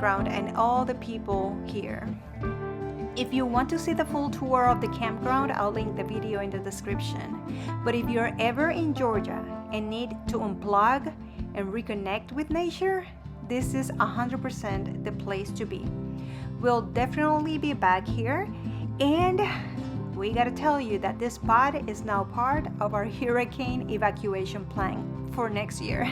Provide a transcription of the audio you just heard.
campground and all the people here. If you want to see the full tour of the campground, I'll link the video in the description. But if you're ever in Georgia and need to unplug and reconnect with nature, this is 100% the place to be. We'll definitely be back here, and we gotta tell you that this spot is now part of our hurricane evacuation plan for next year.